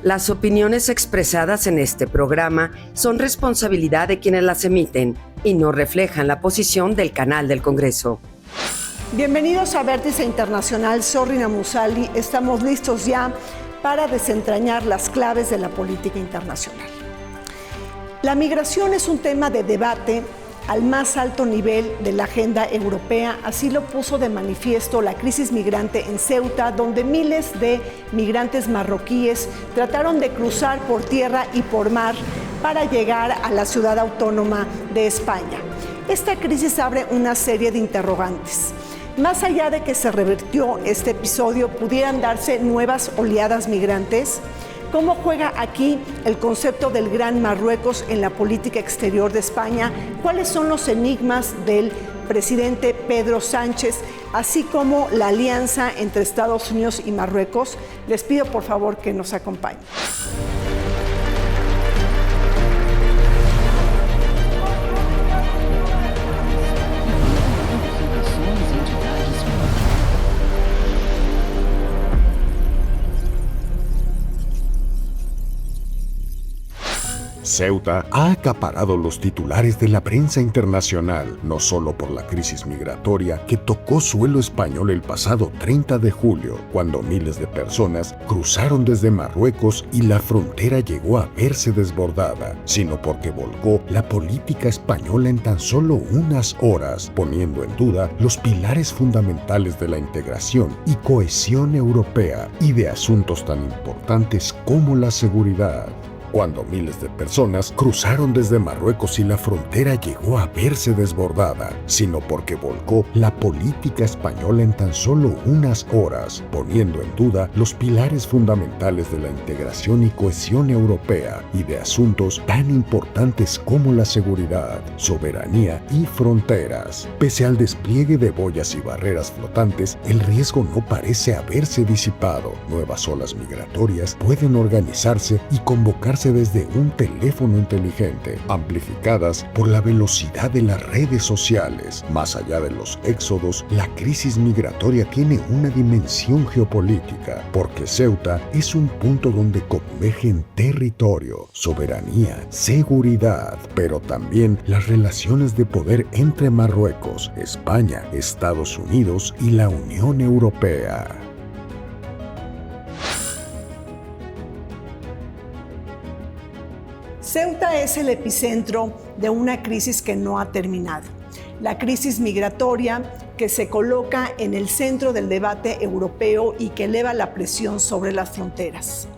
Las opiniones expresadas en este programa son responsabilidad de quienes las emiten y no reflejan la posición del canal del Congreso. Bienvenidos a Vértice Internacional, soy Rina Musali. Estamos listos ya para desentrañar las claves de la política internacional. La migración es un tema de debate al más alto nivel de la agenda europea. Así lo puso de manifiesto la crisis migrante en Ceuta, donde miles de migrantes marroquíes trataron de cruzar por tierra y por mar para llegar a la ciudad autónoma de España. Esta crisis abre una serie de interrogantes. Más allá de que se revirtió este episodio, ¿pudieran darse nuevas oleadas migrantes? ¿Cómo juega aquí el concepto del Gran Marruecos en la política exterior de España? ¿Cuáles son los enigmas del presidente Pedro Sánchez, así como la alianza entre Estados Unidos y Marruecos? Les pido por favor que nos acompañen. Ceuta ha acaparado los titulares de la prensa internacional, no solo por la crisis migratoria que tocó suelo español el pasado 30 de julio, cuando miles de personas cruzaron desde Marruecos y la frontera llegó a verse desbordada, sino porque volcó la política española en tan solo unas horas, poniendo en duda los pilares fundamentales de la integración y cohesión europea y de asuntos tan importantes como la seguridad. Cuando miles de personas cruzaron desde Marruecos y la frontera llegó a verse desbordada, sino porque volcó la política española en tan solo unas horas, poniendo en duda los pilares fundamentales de la integración y cohesión europea y de asuntos tan importantes como la seguridad, soberanía y fronteras. Pese al despliegue de boyas y barreras flotantes, el riesgo no parece haberse disipado. Nuevas olas migratorias pueden organizarse y convocarse desde un teléfono inteligente, amplificadas por la velocidad de las redes sociales. Más allá de los éxodos, la crisis migratoria tiene una dimensión geopolítica, porque Ceuta es un punto donde convergen territorio, soberanía, seguridad, pero también las relaciones de poder entre Marruecos, España, Estados Unidos y la Unión Europea. Ceuta es el epicentro de una crisis que no ha terminado. La crisis migratoria que se coloca en el centro del debate europeo y que eleva la presión sobre las fronteras.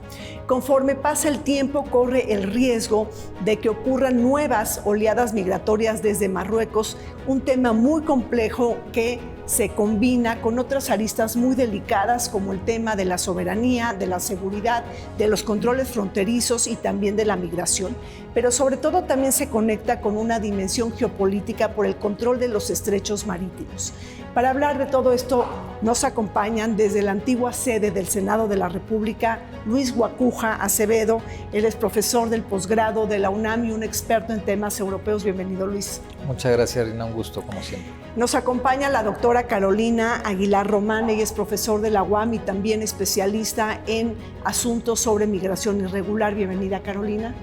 Conforme pasa el tiempo, corre el riesgo de que ocurran nuevas oleadas migratorias desde Marruecos, un tema muy complejo que se combina con otras aristas muy delicadas como el tema de la soberanía, de la seguridad, de los controles fronterizos y también de la migración. Pero sobre todo también se conecta con una dimensión geopolítica por el control de los estrechos marítimos. Para hablar de todo esto nos acompañan desde la antigua sede del Senado de la República, Luis Guacuja Acevedo. Él es profesor del posgrado de la UNAM y un experto en temas europeos. Bienvenido, Luis. Muchas gracias, Rina. Un gusto, como siempre. Nos acompaña la doctora Carolina Aguilar Román. Ella es profesor de la UAM y también especialista en asuntos sobre migración irregular. Bienvenida, Carolina.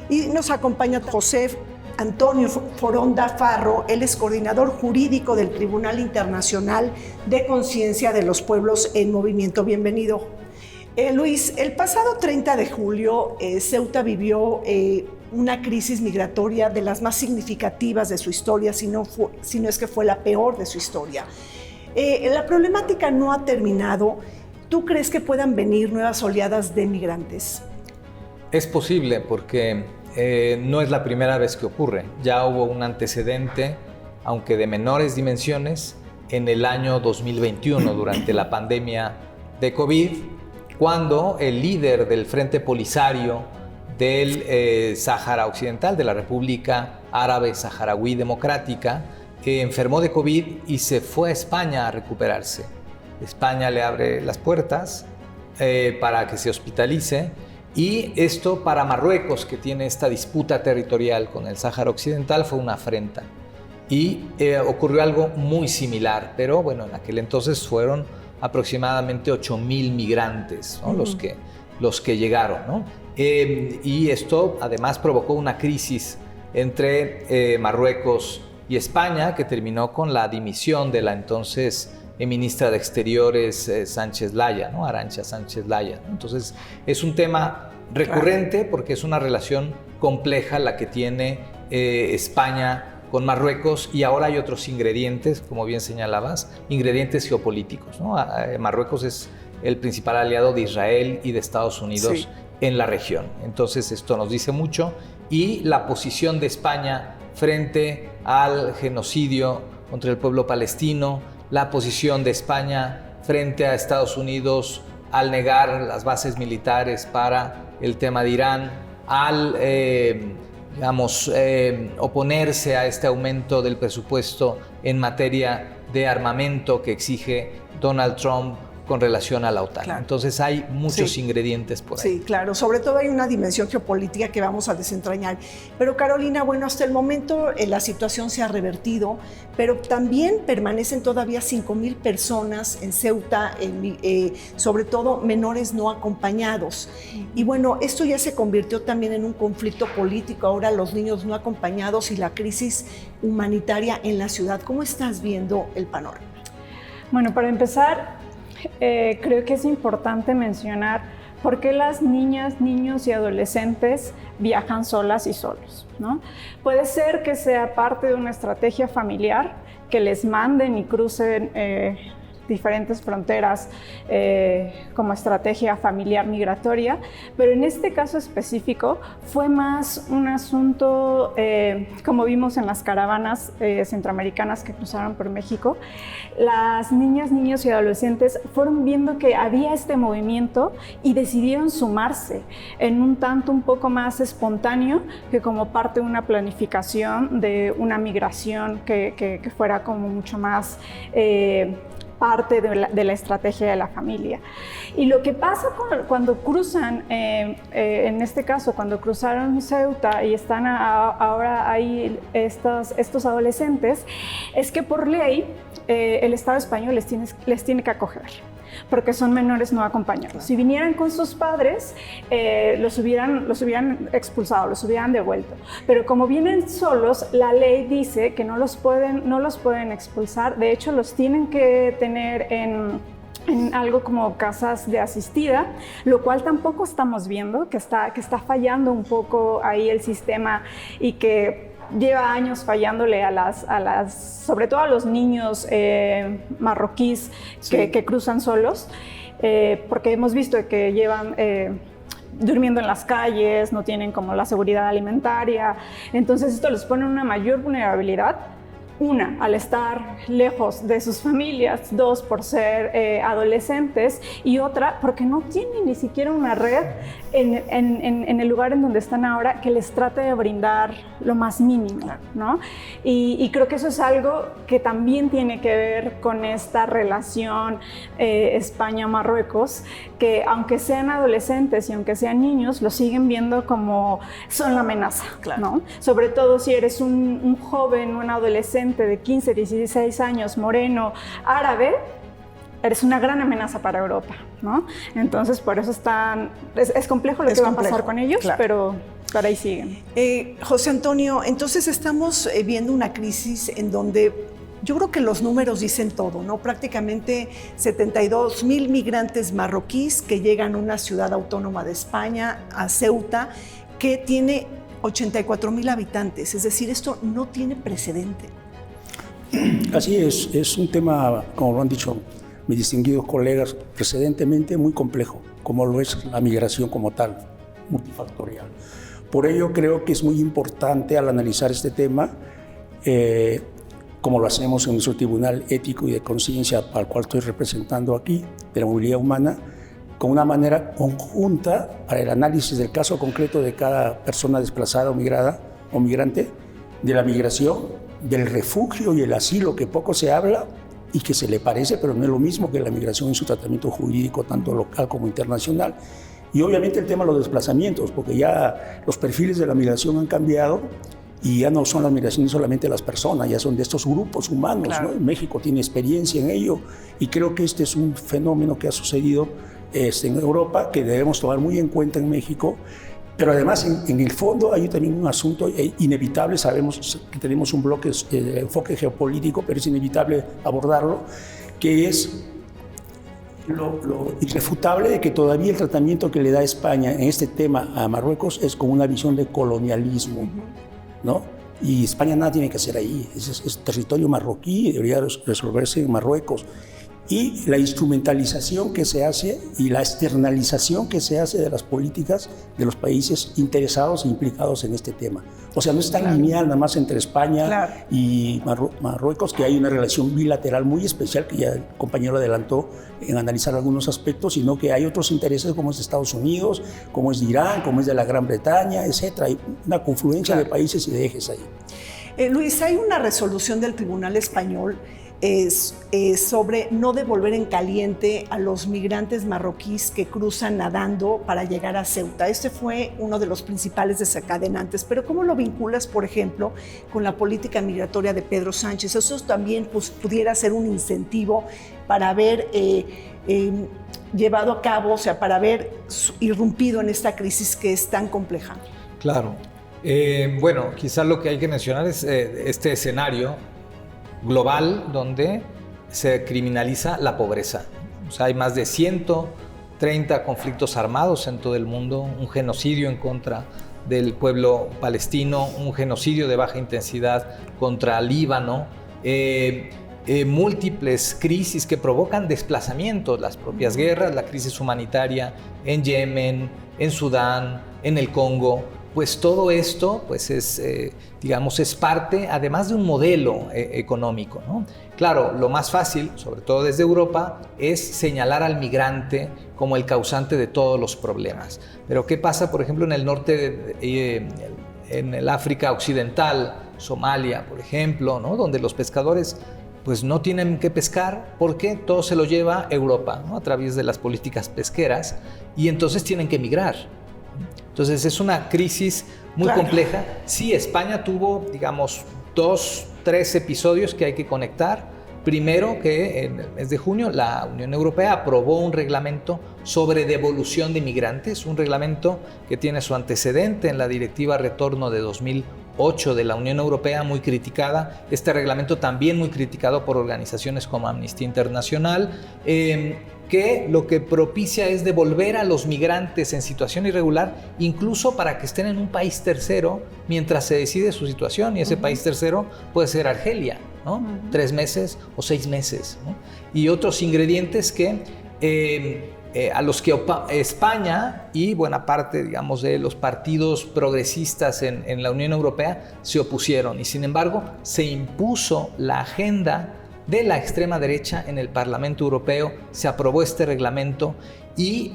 Y nos acompaña José Antonio Foronda Farro. Él es coordinador jurídico del Tribunal Internacional de Conciencia de los Pueblos en Movimiento. Bienvenido. Luis, el pasado 30 de julio, Ceuta vivió una crisis migratoria de las más significativas de su historia, si no es que fue la peor de su historia. La problemática no ha terminado. ¿Tú crees que puedan venir nuevas oleadas de migrantes? Es posible porque no es la primera vez que ocurre. Ya hubo un antecedente, aunque de menores dimensiones, en el año 2021, durante la pandemia de COVID, cuando el líder del Frente Polisario del Sáhara Occidental, de la República Árabe Saharaui Democrática, enfermó de COVID y se fue a España a recuperarse. España le abre las puertas para que se hospitalice, y esto para Marruecos, que tiene esta disputa territorial con el Sáhara Occidental, fue una afrenta. Y ocurrió algo muy similar, pero bueno, en aquel entonces fueron aproximadamente 8,000 migrantes, ¿no? Los que los que llegaron, ¿no? Y esto además provocó una crisis entre Marruecos y España, que terminó con la dimisión de la entonces ministra de Exteriores Sánchez Laya, ¿no? Arantxa Sánchez Laya, ¿no? Entonces es un tema recurrente porque es una relación compleja la que tiene España con Marruecos, y ahora hay otros ingredientes, como bien señalabas, ingredientes geopolíticos, ¿no? Marruecos es el principal aliado de Israel y de Estados Unidos en la región. Entonces esto nos dice mucho, y la posición de España frente al genocidio contra el pueblo palestino, la posición de España frente a Estados Unidos al negar las bases militares para el tema de Irán, al oponerse a este aumento del presupuesto en materia de armamento que exige Donald Trump con relación a la OTAN. Claro. Entonces hay muchos ingredientes por ahí. Sí, claro. Sobre todo hay una dimensión geopolítica que vamos a desentrañar. Pero Carolina, bueno, hasta el momento la situación se ha revertido, pero también permanecen todavía 5,000 personas en Ceuta, sobre todo menores no acompañados. Y bueno, esto ya se convirtió también en un conflicto político. Ahora los niños no acompañados y la crisis humanitaria en la ciudad. ¿Cómo estás viendo el panorama? Bueno, para empezar, creo que es importante mencionar por qué las niñas, niños y adolescentes viajan solas y solos, ¿no? Puede ser que sea parte de una estrategia familiar, que les manden y crucen diferentes fronteras como estrategia familiar migratoria, pero en este caso específico fue más un asunto, como vimos en las caravanas centroamericanas que cruzaron por México. Las niñas, niños y adolescentes fueron viendo que había este movimiento y decidieron sumarse en un tanto un poco más espontáneo que como parte de una planificación de una migración que fuera como mucho más parte de la estrategia de la familia. Y lo que pasa cuando cruzan, en este caso, cuando cruzaron Ceuta y están ahora ahí estos adolescentes, es que por ley el Estado español les tiene que acoger, porque son menores no acompañados. Si vinieran con sus padres, los hubieran expulsado, los hubieran devuelto. Pero como vienen solos, la ley dice que no los pueden expulsar. De hecho, los tienen que tener en algo como casas de asistida, lo cual tampoco estamos viendo, que está fallando un poco ahí el sistema, y que lleva años fallándole sobre todo a los niños marroquíes que cruzan solos, porque hemos visto que llevan durmiendo en las calles, no tienen como la seguridad alimentaria. Entonces esto les pone una mayor vulnerabilidad. Una, al estar lejos de sus familias; dos, por ser adolescentes; y otra, porque no tienen ni siquiera una red en el lugar en donde están ahora que les trate de brindar lo más mínimo, ¿no? Y creo que eso es algo que también tiene que ver con esta relación España-Marruecos, que aunque sean adolescentes y aunque sean niños, lo siguen viendo como son la amenaza, ¿no? Sobre todo si eres un joven, un adolescente de 15, 16 años, moreno, árabe, eres una gran amenaza para Europa, ¿no? Entonces, por eso es complejo lo que va a pasar con ellos, pero ahí siguen. José Antonio, entonces estamos viendo una crisis en donde yo creo que los números dicen todo, ¿no? Prácticamente 72,000 migrantes marroquíes que llegan a una ciudad autónoma de España, a Ceuta, que tiene 84,000 habitantes. Es decir, esto no tiene precedente. Así es un tema, como lo han dicho mis distinguidos colegas, precedentemente muy complejo, como lo es la migración como tal, multifactorial. Por ello creo que es muy importante al analizar este tema, como lo hacemos en nuestro Tribunal Ético y de Conciencia, al cual estoy representando aquí, de la movilidad humana, con una manera conjunta para el análisis del caso concreto de cada persona desplazada o migrada o migrante, de la migración, del refugio y el asilo, que poco se habla y que se le parece, pero no es lo mismo que la migración en su tratamiento jurídico, tanto local como internacional. Y obviamente el tema de los desplazamientos, porque ya los perfiles de la migración han cambiado y ya no son las migraciones solamente de las personas, ya son de estos grupos humanos, ¿no? México tiene experiencia en ello y creo que este es un fenómeno que ha sucedido en Europa que debemos tomar muy en cuenta en México. Pero además, en el fondo hay también un asunto inevitable. Sabemos que tenemos un bloque de enfoque geopolítico, pero es inevitable abordarlo, que es lo irrefutable de que todavía el tratamiento que le da España en este tema a Marruecos es con una visión de colonialismo, ¿no? Y España nada tiene que hacer ahí. Es territorio marroquí, debería resolverse en Marruecos. Y la instrumentalización que se hace y la externalización que se hace de las políticas de los países interesados e implicados en este tema. O sea, no es tan lineal nada más entre España y Marruecos, que hay una relación bilateral muy especial que ya el compañero adelantó en analizar algunos aspectos, sino que hay otros intereses como es de Estados Unidos, como es de Irán, como es de la Gran Bretaña, etc. Hay una confluencia de países y de ejes ahí. Luis, hay una resolución del Tribunal Español sobre no devolver en caliente a los migrantes marroquíes que cruzan nadando para llegar a Ceuta. Este fue uno de los principales desencadenantes, pero ¿cómo lo vinculas, por ejemplo, con la política migratoria de Pedro Sánchez? Eso también pudiera ser un incentivo para haber llevado a cabo, o sea, para haber irrumpido en esta crisis que es tan compleja. Claro. Bueno, quizás lo que hay que mencionar es este escenario global donde se criminaliza la pobreza. O sea, hay más de 130 conflictos armados en todo el mundo, un genocidio en contra del pueblo palestino, un genocidio de baja intensidad contra Líbano, múltiples crisis que provocan desplazamientos, las propias guerras, la crisis humanitaria en Yemen, en Sudán, en el Congo. Pues todo esto pues es parte, además de un modelo económico, ¿no? Claro, lo más fácil, sobre todo desde Europa, es señalar al migrante como el causante de todos los problemas. Pero ¿qué pasa, por ejemplo, en el norte, en el África Occidental, Somalia, por ejemplo, ¿no? Donde los pescadores pues no tienen que pescar porque todo se lo lleva Europa, ¿no? A través de las políticas pesqueras, y entonces tienen que emigrar. Entonces es una crisis muy compleja. Sí, España tuvo, digamos, 2-3 episodios que hay que conectar. Primero, que en el mes de junio la Unión Europea aprobó un reglamento sobre devolución de migrantes, un reglamento que tiene su antecedente en la Directiva Retorno de 2008 de la Unión Europea, muy criticada. Este reglamento también muy criticado por organizaciones como Amnistía Internacional, que lo que propicia es devolver a los migrantes en situación irregular, incluso para que estén en un país tercero mientras se decide su situación, y ese país tercero puede ser Argelia, ¿no? 3 meses o 6 meses, ¿no? Y otros ingredientes que a los que España y buena parte, digamos, de los partidos progresistas en la Unión Europea se opusieron, y sin embargo se impuso la agenda de la extrema derecha en el Parlamento Europeo, se aprobó este reglamento, y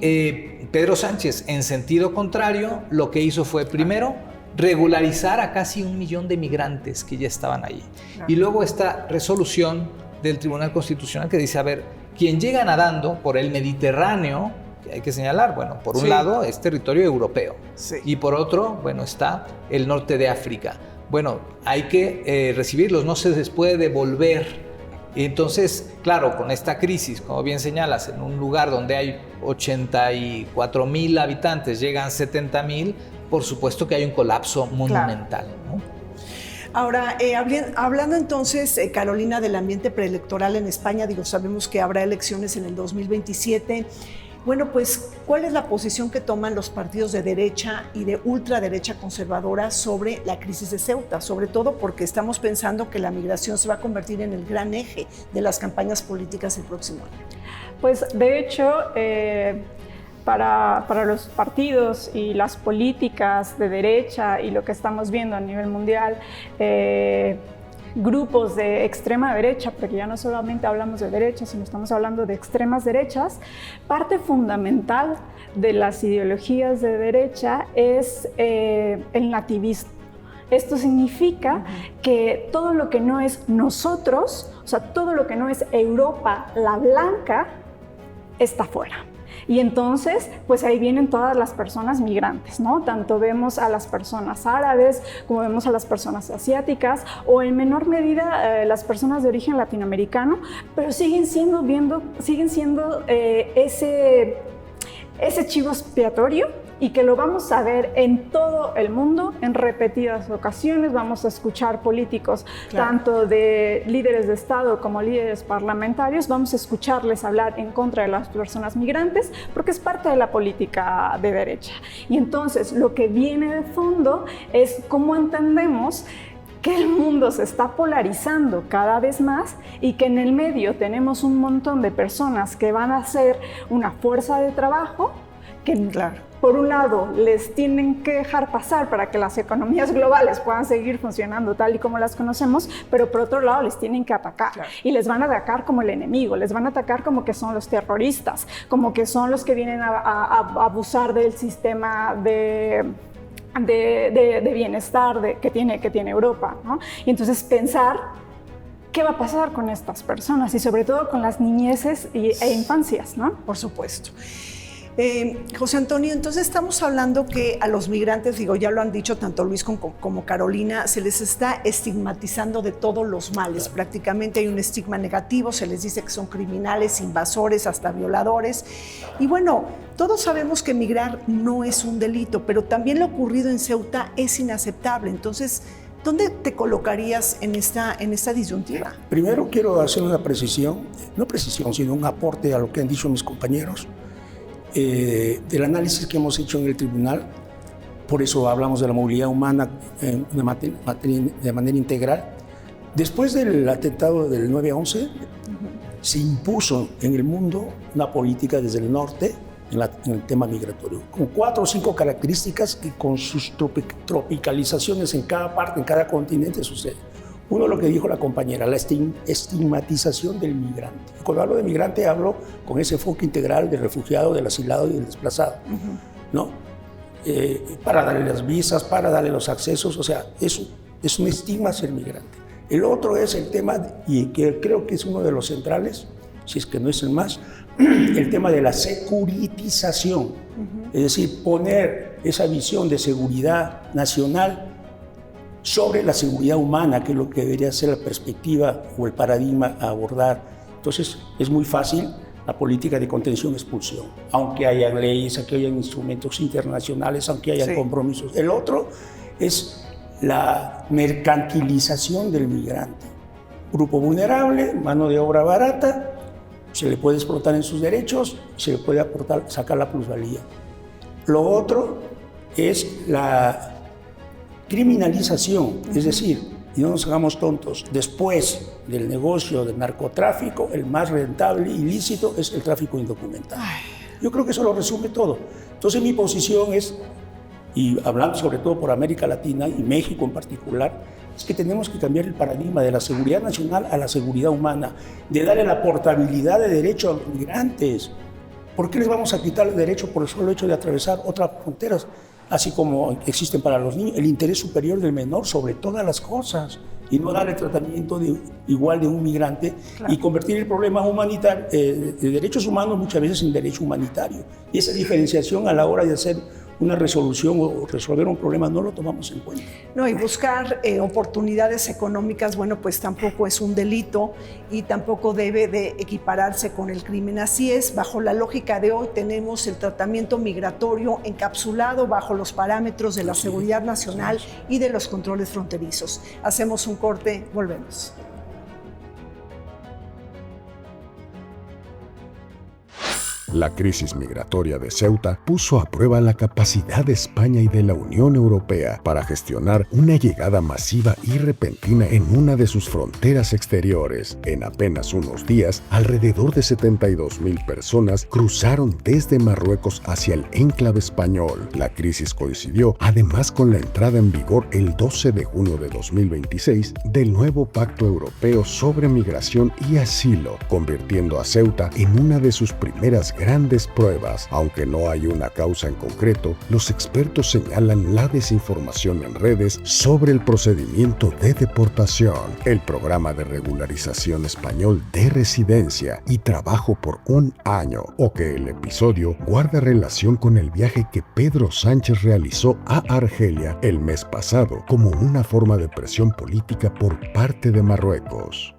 Pedro Sánchez, en sentido contrario, lo que hizo fue primero regularizar a casi 1 millón de migrantes que ya estaban allí. Y luego esta resolución del Tribunal Constitucional que dice, a ver, quien llega nadando por el Mediterráneo, que hay que señalar, bueno, por un lado es territorio europeo, y por otro, bueno, está el norte de África. Bueno, hay que recibirlos, no se les puede devolver. Y entonces, claro, con esta crisis, como bien señalas, en un lugar donde hay 84,000 habitantes, llegan 70,000, por supuesto que hay un colapso monumental, ¿no? Ahora, hablando entonces, Carolina, del ambiente preelectoral en España, sabemos que habrá elecciones en el 2027. Bueno, pues, ¿cuál es la posición que toman los partidos de derecha y de ultraderecha conservadora sobre la crisis de Ceuta? Sobre todo porque estamos pensando que la migración se va a convertir en el gran eje de las campañas políticas el próximo año. Pues, de hecho, para los partidos y las políticas de derecha y lo que estamos viendo a nivel mundial, grupos de extrema derecha, porque ya no solamente hablamos de derecha, sino estamos hablando de extremas derechas, parte fundamental de las ideologías de derecha es el nativismo. Esto significa que todo lo que no es nosotros, o sea, todo lo que no es Europa, la blanca, está fuera. Y entonces, pues ahí vienen todas las personas migrantes, ¿no? Tanto vemos a las personas árabes como vemos a las personas asiáticas, o en menor medida las personas de origen latinoamericano, pero siguen siendo ese chivo expiatorio y que lo vamos a ver en todo el mundo en repetidas ocasiones. Vamos a escuchar políticos, tanto de líderes de Estado como líderes parlamentarios, vamos a escucharles hablar en contra de las personas migrantes porque es parte de la política de derecha. Y entonces lo que viene de fondo es cómo entendemos que el mundo se está polarizando cada vez más y que en el medio tenemos un montón de personas que van a ser una fuerza de trabajo que, por un lado, les tienen que dejar pasar para que las economías globales puedan seguir funcionando tal y como las conocemos, pero por otro lado les tienen que atacar y les van a atacar como el enemigo, les van a atacar como que son los terroristas, como que son los que vienen a abusar del sistema de bienestar que tiene Europa, ¿no? Y entonces pensar qué va a pasar con estas personas y sobre todo con las niñeces e infancias, ¿no? Por supuesto. José Antonio, entonces estamos hablando que a los migrantes, digo, ya lo han dicho tanto Luis como Carolina, se les está estigmatizando de todos los males. Prácticamente hay un estigma negativo, se les dice que son criminales, invasores, hasta violadores. Y bueno, todos sabemos que migrar no es un delito, pero también lo ocurrido en Ceuta es inaceptable. Entonces, ¿dónde te colocarías en esta disyuntiva? Primero quiero hacer una precisión, no precisión, sino un aporte a lo que han dicho mis compañeros. Del análisis que hemos hecho en el tribunal, por eso hablamos de la movilidad humana de manera integral. Después del atentado del 9/11, se impuso en el mundo una política desde el norte en el tema migratorio, con 4 o 5 características que con sus tropicalizaciones en cada parte, en cada continente sucede. Uno, lo que dijo la compañera, la estigmatización del migrante. Cuando hablo de migrante, hablo con ese enfoque integral del refugiado, del asilado y del desplazado, ¿no? Para darle las visas, para darle los accesos, o sea, es un estigma ser migrante. El otro es el tema, y que creo que es uno de los centrales, si es que no es el más, el tema de la securitización. Es decir, poner esa visión de seguridad nacional sobre la seguridad humana, que es lo que debería ser la perspectiva o el paradigma a abordar. Entonces, es muy fácil la política de contención-expulsión, aunque haya leyes, aunque haya instrumentos internacionales, aunque haya compromisos. El otro es la mercantilización del migrante. Grupo vulnerable, mano de obra barata, se le puede explotar en sus derechos, se le puede sacar la plusvalía. Lo otro es la criminalización, es decir, y no nos hagamos tontos, después del negocio del narcotráfico, el más rentable y ilícito es el tráfico indocumentado. Yo creo que eso lo resume todo. Entonces mi posición es, y hablando sobre todo por América Latina y México en particular, es que tenemos que cambiar el paradigma de la seguridad nacional a la seguridad humana, de darle la portabilidad de derecho a los migrantes. ¿Por qué les vamos a quitar el derecho por el solo hecho de atravesar otras fronteras? Así como existen para los niños, el interés superior del menor sobre todas las cosas, y no darle tratamiento igual de un migrante, y convertir el problema humanitario, de derechos humanos muchas veces en derecho humanitario. Y esa diferenciación a la hora de hacer una resolución o resolver un problema no lo tomamos en cuenta. No, y buscar oportunidades económicas, bueno, pues tampoco es un delito y tampoco debe de equipararse con el crimen. Así es, bajo la lógica de hoy tenemos el tratamiento migratorio encapsulado bajo los parámetros de la seguridad nacional y de los controles fronterizos. Hacemos un corte, volvemos. La crisis migratoria de Ceuta puso a prueba la capacidad de España y de la Unión Europea para gestionar una llegada masiva y repentina en una de sus fronteras exteriores. En apenas unos días, alrededor de 72,000 personas cruzaron desde Marruecos hacia el enclave español. La crisis coincidió además con la entrada en vigor el 12 de junio de 2026 del nuevo Pacto Europeo sobre Migración y Asilo, convirtiendo a Ceuta en una de sus primeras grandes pruebas. Aunque no hay una causa en concreto, los expertos señalan la desinformación en redes sobre el procedimiento de deportación, el programa de regularización español de residencia y trabajo por 1 año, o que el episodio guarda relación con el viaje que Pedro Sánchez realizó a Argelia el mes pasado como una forma de presión política por parte de Marruecos.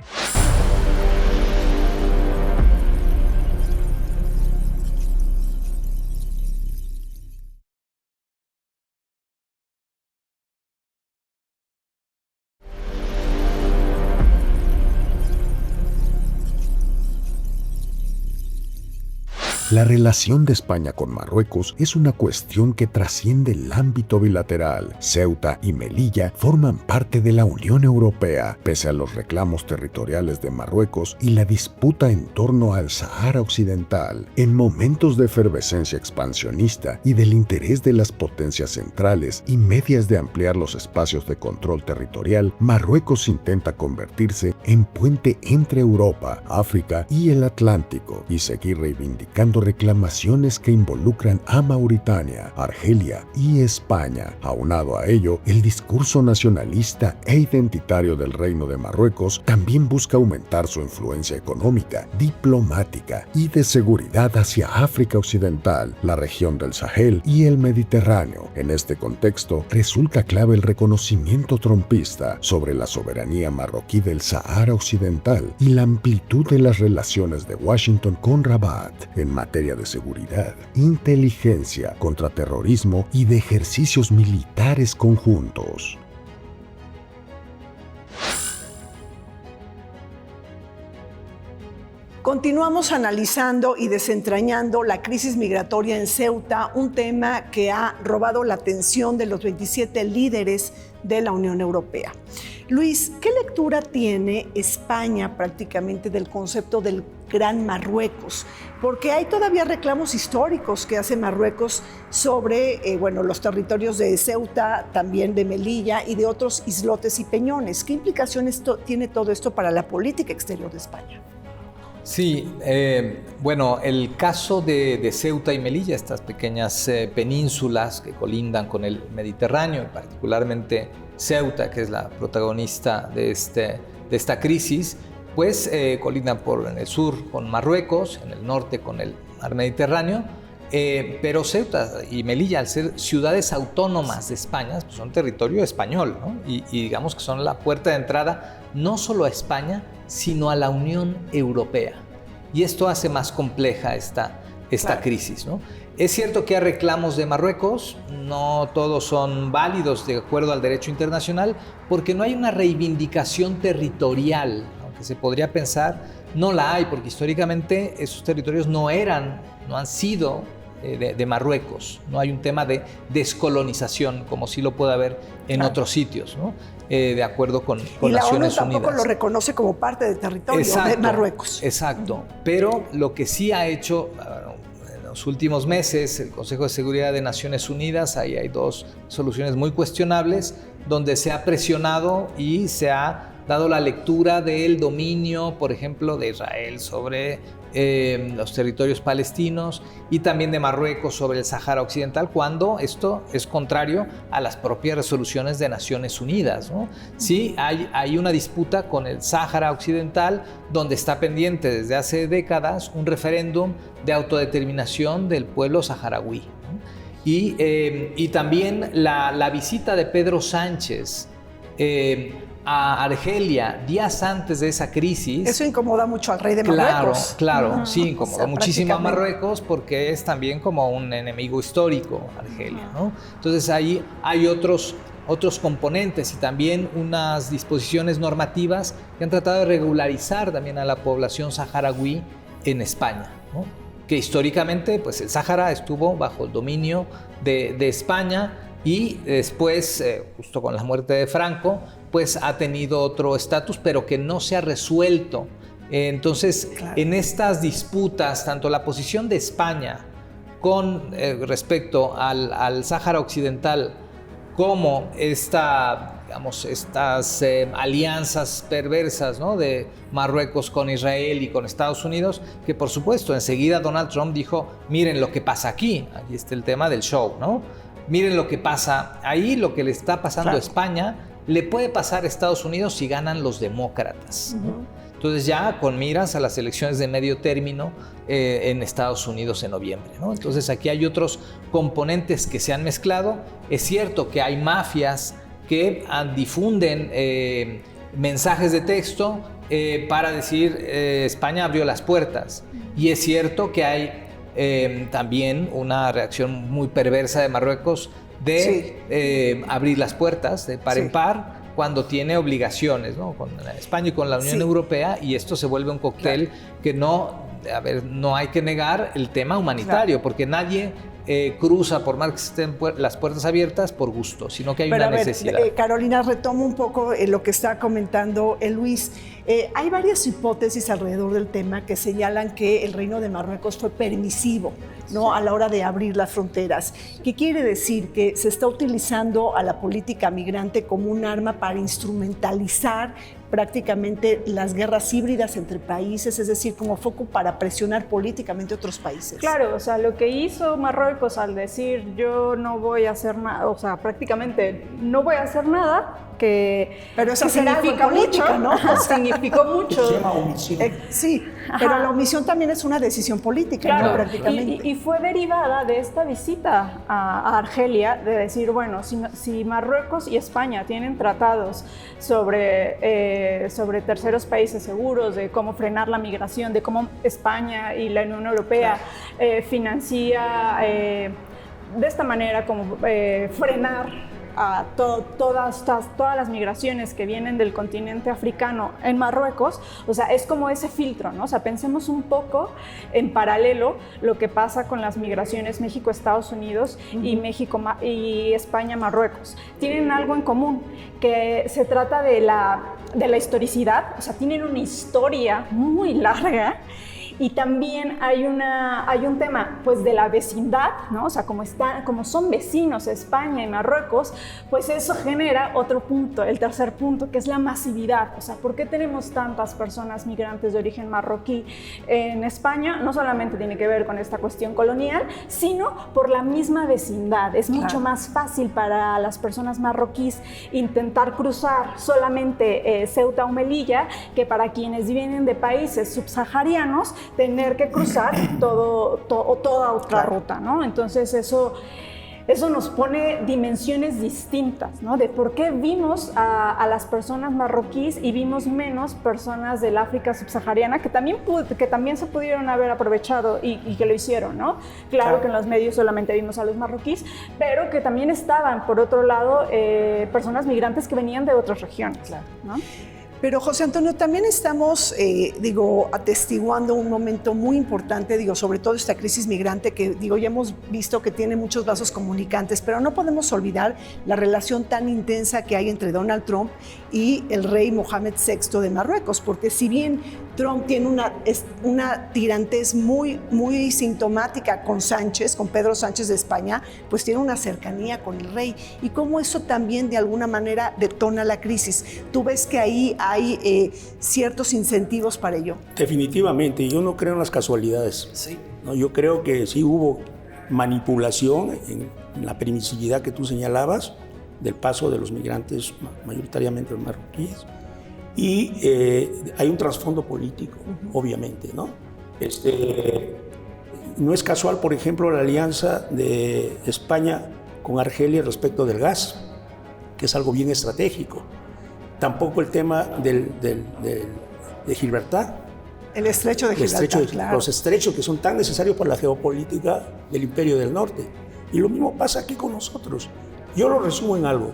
La relación de España con Marruecos es una cuestión que trasciende el ámbito bilateral. Ceuta y Melilla forman parte de la Unión Europea, pese a los reclamos territoriales de Marruecos y la disputa en torno al Sahara Occidental. En momentos de efervescencia expansionista y del interés de las potencias centrales y medias de ampliar los espacios de control territorial, Marruecos intenta convertirse en puente entre Europa, África y el Atlántico y seguir reivindicando reclamaciones que involucran a Mauritania, Argelia y España. Aunado a ello, el discurso nacionalista e identitario del Reino de Marruecos también busca aumentar su influencia económica, diplomática y de seguridad hacia África Occidental, la región del Sahel y el Mediterráneo. En este contexto, resulta clave el reconocimiento trumpista sobre la soberanía marroquí del Sahara Occidental y la amplitud de las relaciones de Washington con Rabat en materia de seguridad, inteligencia, contraterrorismo y de ejercicios militares conjuntos. Continuamos analizando y desentrañando la crisis migratoria en Ceuta, un tema que ha robado la atención de los 27 líderes de la Unión Europea. Luis, ¿qué lectura tiene España prácticamente del concepto del Gran Marruecos? Porque hay todavía reclamos históricos que hace Marruecos sobre los territorios de Ceuta, también de Melilla y de otros islotes y peñones. ¿Qué implicaciones tiene todo esto para la política exterior de España? Sí, el caso de Ceuta y Melilla, estas pequeñas penínsulas que colindan con el Mediterráneo, particularmente Ceuta, que es la protagonista de esta crisis, pues colindan en el sur con Marruecos, en el norte con el mar Mediterráneo, pero Ceuta y Melilla, al ser ciudades autónomas de España, pues son territorio español, ¿no? Y digamos que son la puerta de entrada no solo a España, sino a la Unión Europea. Y esto hace más compleja esta crisis, ¿no? Es cierto que hay reclamos de Marruecos, no todos son válidos de acuerdo al derecho internacional, porque no hay una reivindicación territorial, aunque se podría pensar, no la hay, porque históricamente esos territorios no han sido de Marruecos, no hay un tema de descolonización, como sí lo puede haber en otros sitios, ¿no? De acuerdo con Naciones Unidas. Y la ONU tampoco lo reconoce como parte del territorio de Marruecos. Exacto, pero lo que sí ha hecho en los últimos meses el Consejo de Seguridad de Naciones Unidas, ahí hay dos soluciones muy cuestionables, donde se ha presionado y se ha dado la lectura del dominio, por ejemplo, de Israel sobre los territorios palestinos y también de Marruecos sobre el Sahara Occidental, cuando esto es contrario a las propias resoluciones de Naciones Unidas, ¿no? Sí, hay una disputa con el Sahara Occidental, donde está pendiente desde hace décadas un referéndum de autodeterminación del pueblo saharaui, ¿no? Y también la visita de Pedro Sánchez a Argelia días antes de esa crisis. Eso incomoda mucho al rey de Marruecos. Claro, sí, incomoda muchísimo a Marruecos porque es también como un enemigo histórico Argelia, ¿no? Entonces ahí hay otros componentes y también unas disposiciones normativas que han tratado de regularizar también a la población saharaui en España, ¿no? Que históricamente pues el Sahara estuvo bajo el dominio de España y después, justo con la muerte de Franco, pues ha tenido otro estatus, pero que no se ha resuelto. Entonces, en estas disputas, tanto la posición de España con respecto al Sáhara Occidental, como estas alianzas perversas, ¿no?, de Marruecos con Israel y con Estados Unidos, que por supuesto enseguida Donald Trump dijo, miren lo que pasa aquí está el tema del show, ¿no? Miren lo que pasa ahí, lo que le está pasando a España, le puede pasar a Estados Unidos si ganan los demócratas, ¿no? Entonces ya con miras a las elecciones de medio término en Estados Unidos en noviembre, ¿no? Entonces aquí hay otros componentes que se han mezclado. Es cierto que hay mafias que difunden mensajes de texto para decir España abrió las puertas. Y es cierto que hay también una reacción muy perversa de Marruecos de abrir las puertas de par en par cuando tiene obligaciones, ¿no?, con España y con la Unión Europea, y esto se vuelve un cóctel que no a ver, no hay que negar el tema humanitario, porque nadie cruza por más que estén las puertas abiertas por gusto, sino que hay una necesidad. Carolina, retomo un poco lo que está comentando Luis. Hay varias hipótesis alrededor del tema que señalan que el Reino de Marruecos fue permisivo, ¿no?, a la hora de abrir las fronteras. ¿Qué quiere decir? Que se está utilizando a la política migrante como un arma para instrumentalizar prácticamente las guerras híbridas entre países, es decir, como foco para presionar políticamente a otros países. Claro, o sea, lo que hizo Marruecos al decir yo no voy a hacer nada, o sea, prácticamente no voy a hacer nada, pero eso significa mucho, ¿no? Significó mucho. Se llama omisión. Sí, pero la omisión también es una decisión política, claro, ¿no? Prácticamente. Y fue derivada de esta visita a Argelia, de decir, bueno, si Marruecos y España tienen tratados sobre terceros países seguros, de cómo frenar la migración, de cómo España y la Unión Europea financia de esta manera como frenar a todas las migraciones que vienen del continente africano en Marruecos, o sea, es como ese filtro, ¿no? O sea, pensemos un poco en paralelo lo que pasa con las migraciones México-Estados Unidos y España-Marruecos. Tienen algo en común, que se trata de la historicidad, o sea, tienen una historia muy larga. Y también hay un tema, pues, de la vecindad, ¿no? O sea, como son vecinos España y Marruecos, pues eso genera otro punto, el tercer punto, que es la masividad. O sea, ¿por qué tenemos tantas personas migrantes de origen marroquí en España? No solamente tiene que ver con esta cuestión colonial, sino por la misma vecindad. Es mucho más fácil para las personas marroquíes intentar cruzar solamente Ceuta o Melilla que para quienes vienen de países subsaharianos tener que cruzar toda otra ruta, ¿no? Entonces eso nos pone dimensiones distintas, ¿no? De por qué vimos a las personas marroquíes y vimos menos personas del África subsahariana que también se pudieron haber aprovechado y que lo hicieron, ¿no? Claro que en los medios solamente vimos a los marroquíes, pero que también estaban, por otro lado, personas migrantes que venían de otras regiones, ¿no? Pero, José Antonio, también estamos, atestiguando un momento muy importante, sobre todo esta crisis migrante que, ya hemos visto que tiene muchos vasos comunicantes, pero no podemos olvidar la relación tan intensa que hay entre Donald Trump y el rey Mohamed VI de Marruecos, porque si bien Trump tiene una tirantez muy, muy sintomática con Pedro Sánchez de España, pues tiene una cercanía con el rey, y cómo eso también de alguna manera detona la crisis. ¿Tú ves que ahí hay ciertos incentivos para ello? Definitivamente, yo no creo en las casualidades. Sí. No, yo creo que sí hubo manipulación en la permisividad que tú señalabas del paso de los migrantes, mayoritariamente los marroquíes, y hay un trasfondo político, obviamente, ¿no? No es casual, por ejemplo, la alianza de España con Argelia respecto del gas, que es algo bien estratégico. Tampoco el tema de Gibraltar. El estrecho de Gibraltar, claro. Los estrechos que son tan necesarios para la geopolítica del Imperio del Norte. Y lo mismo pasa aquí con nosotros. Yo lo resumo en algo.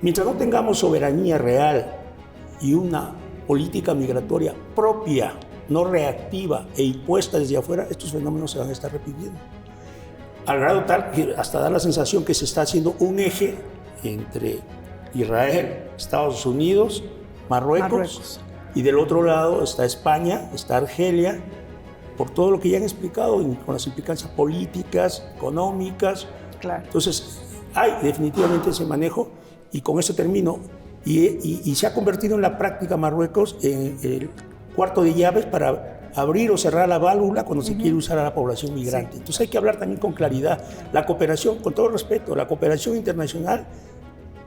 Mientras no tengamos soberanía real y una política migratoria propia, no reactiva e impuesta desde afuera, estos fenómenos se van a estar repitiendo. Al grado tal que hasta da la sensación que se está haciendo un eje entre Israel, Estados Unidos, Marruecos, y del otro lado está España, está Argelia, por todo lo que ya han explicado, con las implicancias políticas, económicas. Claro. Entonces, hay definitivamente ese manejo, y con eso termino. Y se ha convertido en la práctica Marruecos en el cuarto de llaves para abrir o cerrar la válvula cuando se quiere usar a la población migrante. Sí. Entonces hay que hablar también con claridad. La cooperación, con todo respeto, la cooperación internacional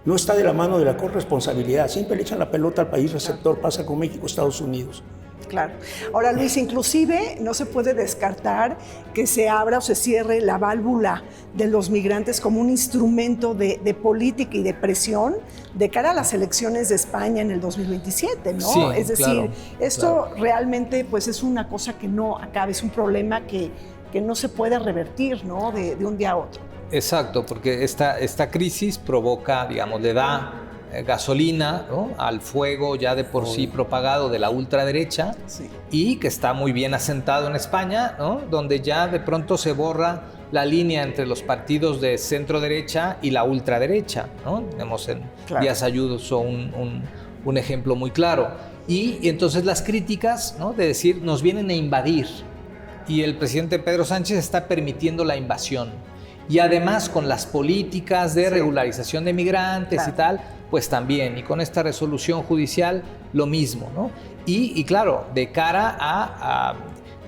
no está de la mano de la corresponsabilidad. Siempre le echan la pelota al país receptor, pasa con México, Estados Unidos. Claro. Ahora, Luis, inclusive no se puede descartar que se abra o se cierre la válvula de los migrantes como un instrumento de política y de presión de cara a las elecciones de España en el 2027, ¿no? Sí, es decir, esto realmente pues es una cosa que no acaba, es un problema que no se puede revertir, ¿no? De un día a otro. Exacto, porque esta crisis provoca, digamos, le da gasolina, ¿no?, al fuego ya de por sí propagado de la ultraderecha, y que está muy bien asentado en España, ¿no?, donde ya de pronto se borra la línea entre los partidos de centro derecha y la ultraderecha, ¿no? Tenemos en Díaz Ayuso un ejemplo muy claro. Y entonces las críticas, ¿no?, de decir nos vienen a invadir, y el presidente Pedro Sánchez está permitiendo la invasión. Y además con las políticas de regularización de migrantes y tal, pues también. Y con esta resolución judicial, lo mismo, ¿no? Y claro, de cara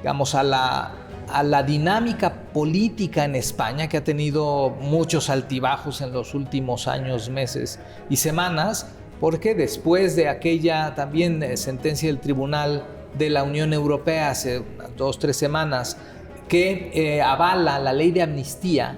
digamos, a la dinámica política en España, que ha tenido muchos altibajos en los últimos años, meses y semanas, porque después de aquella también sentencia del Tribunal de la Unión Europea hace 2 o 3 semanas, que avala la ley de amnistía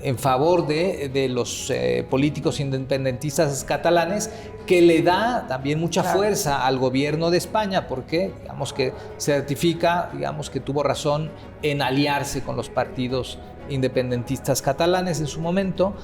en favor de los políticos independentistas catalanes, que le da también mucha fuerza al gobierno de España, porque digamos que certifica, digamos, que tuvo razón en aliarse con los partidos independentistas catalanes en su momento.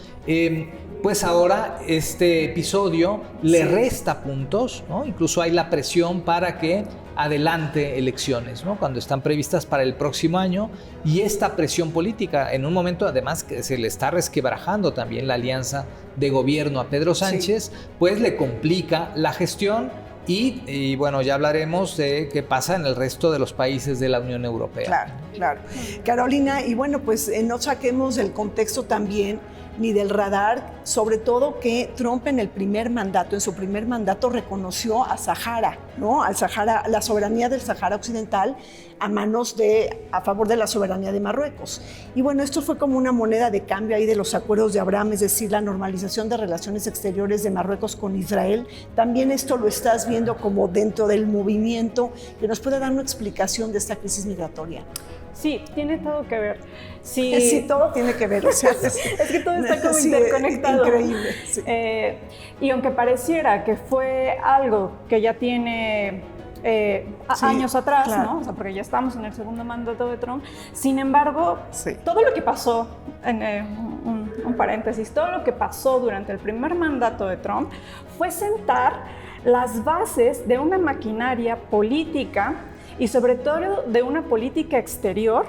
Pues ahora este episodio le resta puntos, ¿no? Incluso hay la presión para que adelante elecciones, ¿no?, cuando están previstas para el próximo año, y esta presión política en un momento además que se le está resquebrajando también la alianza de gobierno a Pedro Sánchez, pues le complica la gestión. Y bueno, ya hablaremos de qué pasa en el resto de los países de la Unión Europea. Claro. Carolina, y bueno, pues no saquemos del contexto también ni del radar, sobre todo que Trump en su primer mandato reconoció a Sahara, ¿no? Al Sahara, la soberanía del Sahara Occidental a favor de la soberanía de Marruecos. Y bueno, esto fue como una moneda de cambio ahí de los acuerdos de Abraham, es decir, la normalización de relaciones exteriores de Marruecos con Israel. También esto lo estás viendo como dentro del movimiento, que nos puede dar una explicación de esta crisis migratoria. Sí, tiene todo que ver. Sí, todo tiene que ver. O sea, es que todo está como interconectado. Increíble. Sí. Y aunque pareciera que fue algo que ya tiene años atrás, ¿no? O sea, porque ya estamos en el segundo mandato de Trump. Sin embargo, todo lo que pasó, un paréntesis, todo lo que pasó durante el primer mandato de Trump fue sentar las bases de una maquinaria política y sobre todo de una política exterior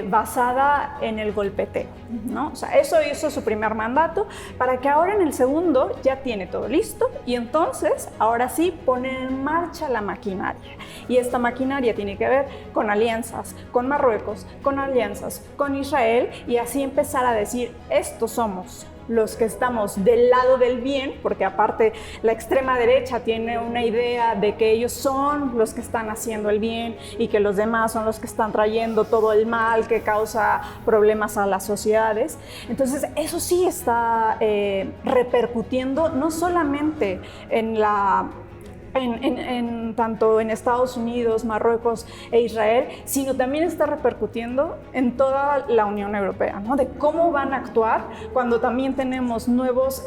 basada en el golpeteo, ¿no? O sea, eso hizo su primer mandato, para que ahora en el segundo ya tiene todo listo, y entonces ahora sí pone en marcha la maquinaria. Y esta maquinaria tiene que ver con alianzas con Marruecos, con alianzas con Israel, y así empezar a decir, estos somos los que estamos del lado del bien, porque aparte la extrema derecha tiene una idea de que ellos son los que están haciendo el bien y que los demás son los que están trayendo todo el mal que causa problemas a las sociedades. Entonces eso sí está repercutiendo no solamente tanto en Estados Unidos, Marruecos e Israel, sino también está repercutiendo en toda la Unión Europea, ¿no? De cómo van a actuar cuando también tenemos nuevos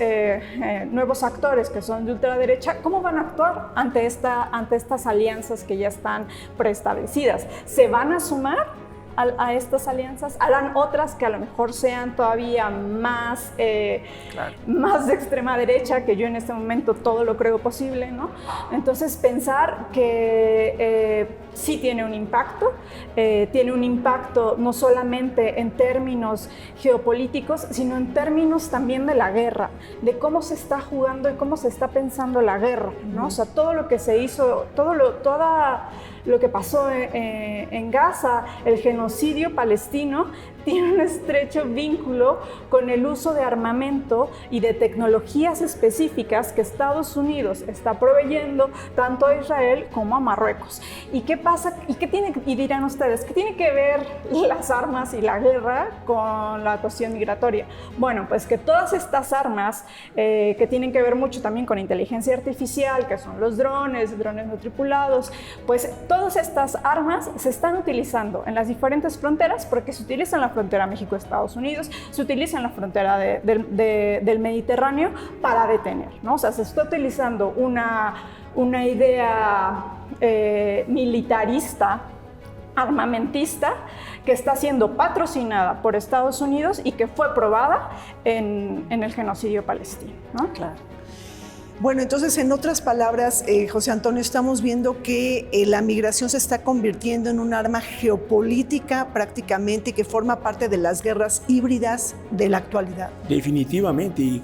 actores que son de ultraderecha, cómo van a actuar ante estas alianzas que ya están preestablecidas. ¿Se van a sumar a estas alianzas? ¿Harán otras que a lo mejor sean todavía más de extrema derecha, que yo en este momento todo lo creo posible, ¿no? Entonces pensar que sí tiene un impacto no solamente en términos geopolíticos, sino en términos también de la guerra, de cómo se está jugando y cómo se está pensando la guerra, ¿no? O sea, todo lo que se hizo, todo lo que pasó en Gaza, el genocidio palestino, tiene un estrecho vínculo con el uso de armamento y de tecnologías específicas que Estados Unidos está proveyendo tanto a Israel como a Marruecos. ¿Y qué pasa? Y dirán ustedes, ¿qué tiene que ver las armas y la guerra con la cuestión migratoria? Bueno, pues que todas estas armas que tienen que ver mucho también con inteligencia artificial, que son los drones no tripulados, pues todas estas armas se están utilizando en las diferentes fronteras, porque se utilizan en la frontera México-Estados Unidos, se utiliza en la frontera del Mediterráneo para detener, ¿no? O sea, se está utilizando una idea militarista, armamentista, que está siendo patrocinada por Estados Unidos y que fue probada en el genocidio palestino, ¿no? Claro. Bueno, entonces, en otras palabras, José Antonio, estamos viendo que la migración se está convirtiendo en un arma geopolítica prácticamente, que forma parte de las guerras híbridas de la actualidad. Definitivamente, y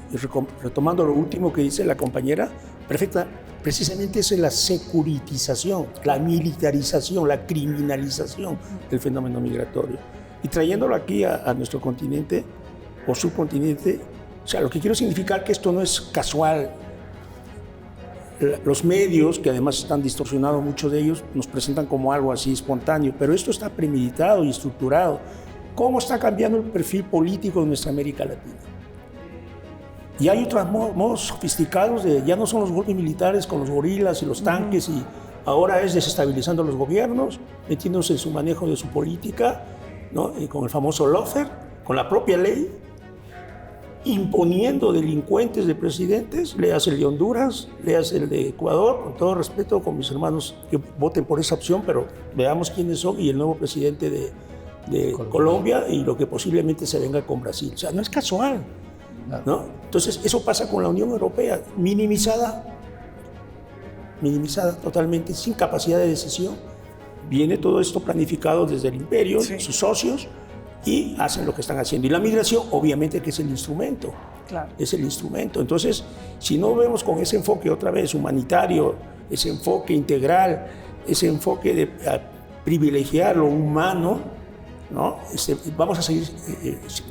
retomando lo último que dice la compañera, perfecta, precisamente eso es la securitización, la militarización, la criminalización del fenómeno migratorio. Y trayéndolo aquí a nuestro continente o subcontinente, o sea, lo que quiero significar que esto no es casual. Los medios, que además están distorsionados, muchos de ellos, nos presentan como algo así espontáneo, pero esto está premeditado y estructurado. ¿Cómo está cambiando el perfil político de nuestra América Latina? Y hay otros modos sofisticados ya no son los golpes militares con los gorilas y los tanques, y ahora es desestabilizando los gobiernos, metiéndose en su manejo de su política, ¿no? Y con el famoso lawfare, con la propia ley, imponiendo delincuentes de presidentes, leas el de Honduras, leas el de Ecuador, con todo respeto con mis hermanos que voten por esa opción, pero veamos quiénes son, y el nuevo presidente de Colombia y lo que posiblemente se venga con Brasil. O sea, no es casual, ¿no? Entonces, eso pasa con la Unión Europea, minimizada totalmente, sin capacidad de decisión. Viene todo esto planificado desde el imperio, sus socios, y hacen lo que están haciendo. Y la migración, obviamente, que es el instrumento. Claro. Es el instrumento. Entonces, si no vemos con ese enfoque otra vez humanitario, ese enfoque integral, ese enfoque de privilegiar lo humano, ¿no? Vamos a seguir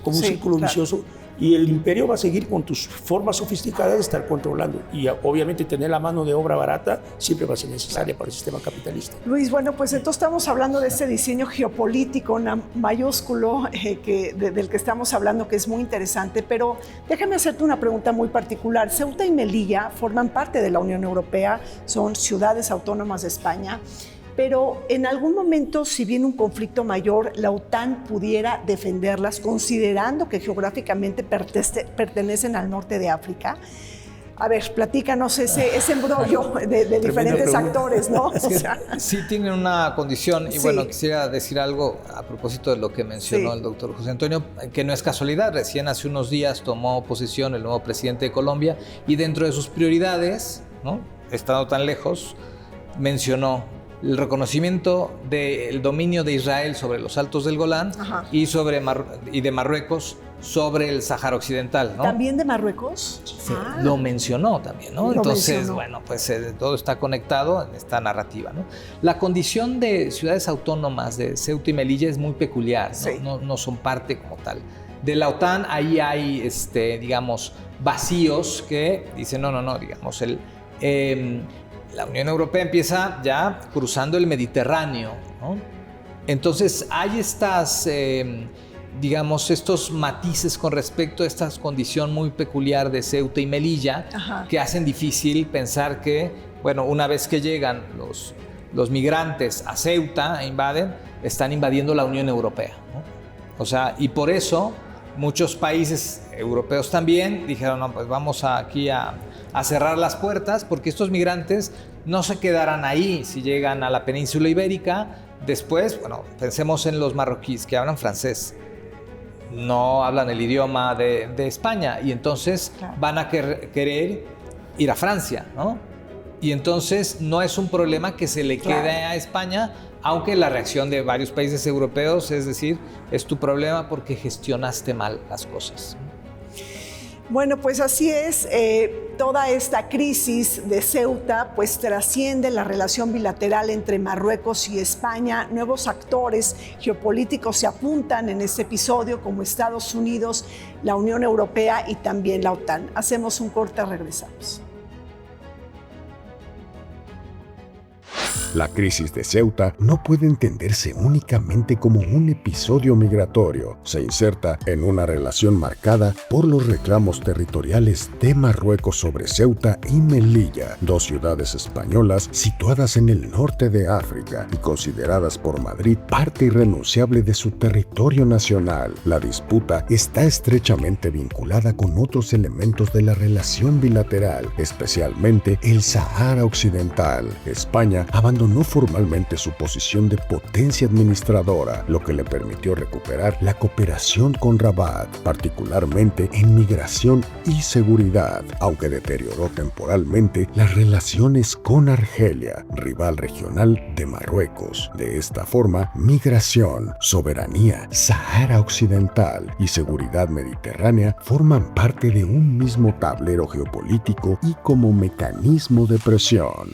como un círculo vicioso, y el imperio va a seguir con tus formas sofisticadas de estar controlando. Y obviamente tener la mano de obra barata siempre va a ser necesaria para el sistema capitalista. Luis, bueno, pues entonces estamos hablando de este diseño geopolítico mayúsculo del que estamos hablando, que es muy interesante, pero déjame hacerte una pregunta muy particular. Ceuta y Melilla forman parte de la Unión Europea, son ciudades autónomas de España, pero en algún momento, si viene un conflicto mayor, la OTAN pudiera defenderlas, considerando que geográficamente pertenecen al norte de África. A ver, platícanos ese embrollo de diferentes actores, ¿no? Es que sí tienen una condición, y bueno, quisiera decir algo a propósito de lo que mencionó el doctor José Antonio, que no es casualidad. Recién hace unos días tomó posesión el nuevo presidente de Colombia, y dentro de sus prioridades, ¿no?, estando tan lejos, mencionó el reconocimiento del dominio de Israel sobre los Altos del Golán y de Marruecos sobre el Sáhara Occidental, ¿no? ¿También de Marruecos? Sí, lo mencionó también, ¿no? Entonces, bueno, pues todo está conectado en esta narrativa, ¿no? La condición de ciudades autónomas de Ceuta y Melilla es muy peculiar, ¿no? No son parte como tal de la OTAN. Ahí hay, digamos, vacíos que dicen, no, digamos, la Unión Europea empieza ya cruzando el Mediterráneo, ¿no? Entonces hay estas, digamos, estos matices con respecto a esta condición muy peculiar de Ceuta y Melilla, que hacen difícil pensar que, bueno, una vez que llegan los migrantes a Ceuta e invaden, están invadiendo la Unión Europea, ¿no? O sea, y por eso muchos países europeos también dijeron, no, pues vamos aquí a cerrar las puertas, porque estos migrantes no se quedarán ahí si llegan a la península ibérica. Después, bueno, pensemos en los marroquíes que hablan francés, no hablan el idioma de España, y entonces van a querer ir a Francia, ¿no? Y entonces no es un problema que se le quede a España, aunque la reacción de varios países europeos es decir, es tu problema porque gestionaste mal las cosas. Bueno, pues así es. Toda esta crisis de Ceuta pues trasciende la relación bilateral entre Marruecos y España. Nuevos actores geopolíticos se apuntan en este episodio, como Estados Unidos, la Unión Europea y también la OTAN. Hacemos un corte, regresamos. La crisis de Ceuta no puede entenderse únicamente como un episodio migratorio. Se inserta en una relación marcada por los reclamos territoriales de Marruecos sobre Ceuta y Melilla, dos ciudades españolas situadas en el norte de África y consideradas por Madrid parte irrenunciable de su territorio nacional. La disputa está estrechamente vinculada con otros elementos de la relación bilateral, especialmente el Sáhara Occidental. España abandonó abandonó formalmente su posición de potencia administradora, lo que le permitió recuperar la cooperación con Rabat, particularmente en migración y seguridad, aunque deterioró temporalmente las relaciones con Argelia, rival regional de Marruecos. De esta forma, migración, soberanía, Sahara Occidental y seguridad mediterránea forman parte de un mismo tablero geopolítico y como mecanismo de presión.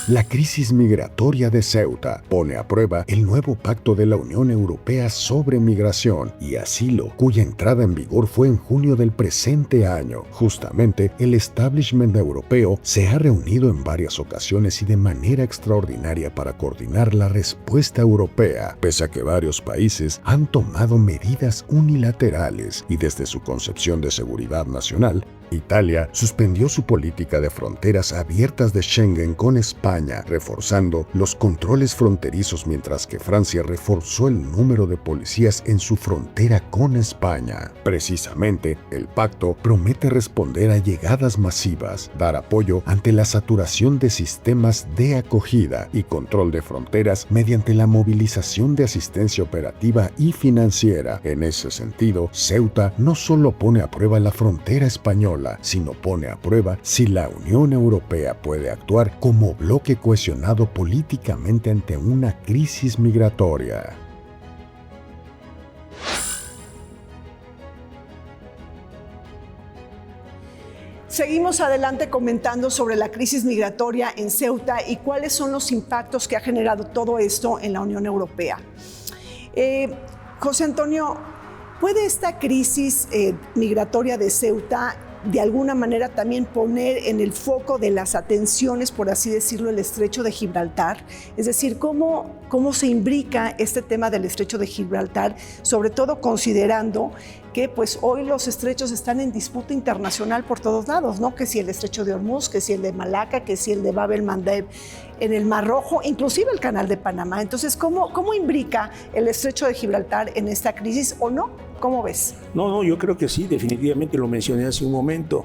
La crisis migratoria de Ceuta pone a prueba el nuevo pacto de la Unión Europea sobre migración y asilo, cuya entrada en vigor fue en junio del presente año. Justamente, el establishment europeo se ha reunido en varias ocasiones y de manera extraordinaria para coordinar la respuesta europea, pese a que varios países han tomado medidas unilaterales y desde su concepción de seguridad nacional, Italia suspendió su política de fronteras abiertas de Schengen con España, reforzando los controles fronterizos, mientras que Francia reforzó el número de policías en su frontera con España. Precisamente, el pacto promete responder a llegadas masivas, dar apoyo ante la saturación de sistemas de acogida y control de fronteras mediante la movilización de asistencia operativa y financiera. En ese sentido, Ceuta no solo pone a prueba la frontera española, sino pone a prueba si la Unión Europea puede actuar como bloque cohesionado políticamente ante una crisis migratoria. Seguimos adelante comentando sobre la crisis migratoria en Ceuta y cuáles son los impactos que ha generado todo esto en la Unión Europea. José Antonio, ¿puede esta crisis migratoria de Ceuta de alguna manera también poner en el foco de las atenciones, por así decirlo, el estrecho de Gibraltar? Es decir, ¿cómo se imbrica este tema del estrecho de Gibraltar, sobre todo considerando que pues hoy los estrechos están en disputa internacional por todos lados, ¿no? Que si el estrecho de Hormuz, que si el de Malaca, que si el de Bab el-Mandeb en el Mar Rojo, inclusive el Canal de Panamá. Entonces, ¿cómo imbrica el estrecho de Gibraltar en esta crisis o no? ¿Cómo ves? No, yo creo que sí, definitivamente lo mencioné hace un momento.